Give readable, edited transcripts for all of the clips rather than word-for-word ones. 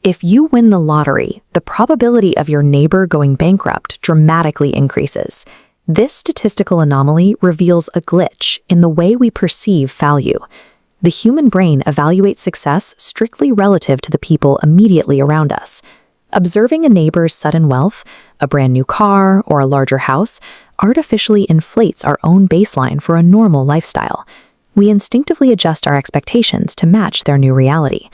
If you win the lottery, the probability of your neighbor going bankrupt dramatically increases. This statistical anomaly reveals a glitch in the way we perceive value. The human brain evaluates success strictly relative to the people immediately around us. Observing a neighbor's sudden wealth, a brand new car, or a larger house artificially inflates our own baseline for a normal lifestyle. We instinctively adjust our expectations to match their new reality.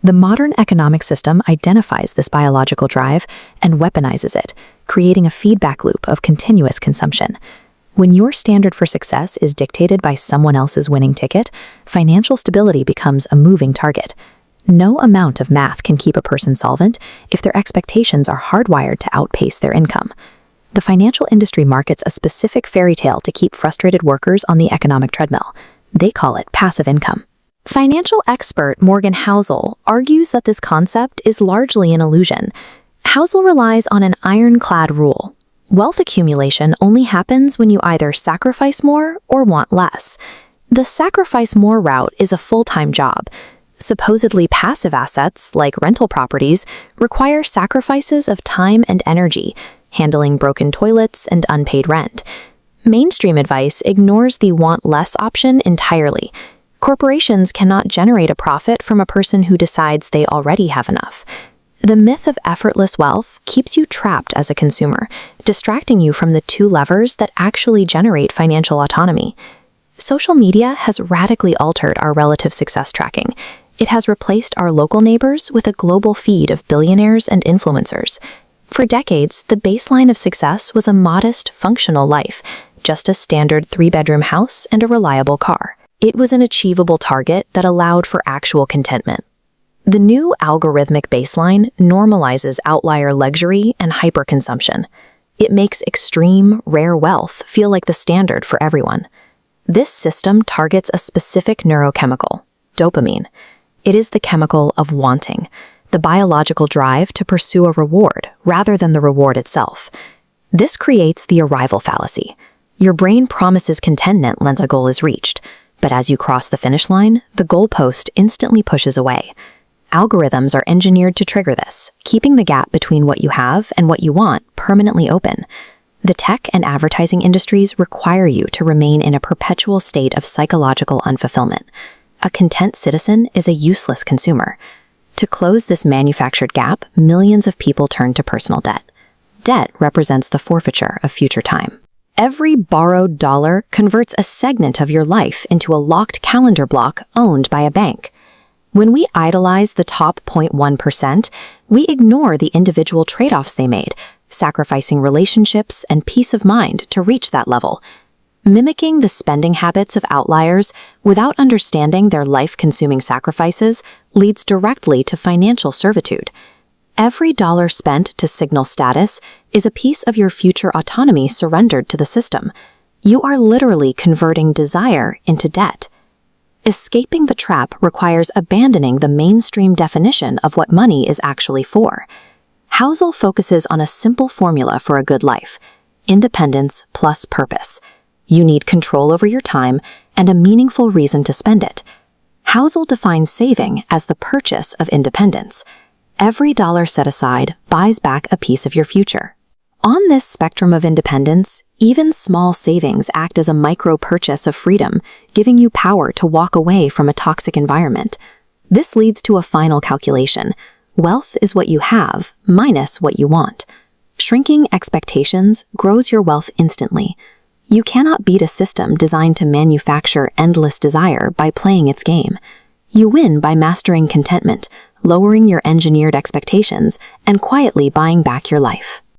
The modern economic system identifies this biological drive and weaponizes it, creating a feedback loop of continuous consumption. When your standard for success is dictated by someone else's winning ticket, financial stability becomes a moving target. No amount of math can keep a person solvent if their expectations are hardwired to outpace their income. The financial industry markets a specific fairy tale to keep frustrated workers on the economic treadmill. They call it passive income. Financial expert Morgan Housel argues that this concept is largely an illusion. Housel relies on an ironclad rule. Wealth accumulation only happens when you either sacrifice more or want less. The sacrifice more route is a full-time job. Supposedly passive assets, like rental properties, require sacrifices of time and energy, handling broken toilets and unpaid rent. Mainstream advice ignores the want less option entirely. Corporations cannot generate a profit from a person who decides they already have enough. The myth of effortless wealth keeps you trapped as a consumer, distracting you from the two levers that actually generate financial autonomy. Social media has radically altered our relative success tracking. It has replaced our local neighbors with a global feed of billionaires and influencers. For decades, the baseline of success was a modest, functional life, just a standard 3-bedroom house and a reliable car. It was an achievable target that allowed for actual contentment. The new algorithmic baseline normalizes outlier luxury and hyperconsumption. It makes extreme, rare wealth feel like the standard for everyone. This system targets a specific neurochemical, dopamine. It is the chemical of wanting, the biological drive to pursue a reward rather than the reward itself. This creates the arrival fallacy. Your brain promises contentment once a goal is reached, but as you cross the finish line, the goalpost instantly pushes away. Algorithms are engineered to trigger this, keeping the gap between what you have and what you want permanently open. The tech and advertising industries require you to remain in a perpetual state of psychological unfulfillment. A content citizen is a useless consumer. To close this manufactured gap, millions of people turn to personal debt. Debt represents the forfeiture of future time. Every borrowed dollar converts a segment of your life into a locked calendar block owned by a bank. When we idolize the top 0.1%, we ignore the individual trade-offs they made, sacrificing relationships and peace of mind to reach that level. Mimicking the spending habits of outliers without understanding their life-consuming sacrifices leads directly to financial servitude. Every dollar spent to signal status is a piece of your future autonomy surrendered to the system. You are literally converting desire into debt. Escaping the trap requires abandoning the mainstream definition of what money is actually for. Housel focuses on a simple formula for a good life: independence plus purpose. You need control over your time and a meaningful reason to spend it. Housel defines saving as the purchase of independence. Every dollar set aside buys back a piece of your future. On this spectrum of independence, even small savings act as a micro-purchase of freedom, giving you power to walk away from a toxic environment. This leads to a final calculation. Wealth is what you have minus what you want. Shrinking expectations grows your wealth instantly. You cannot beat a system designed to manufacture endless desire by playing its game. You win by mastering contentment, lowering your engineered expectations, and quietly buying back your life.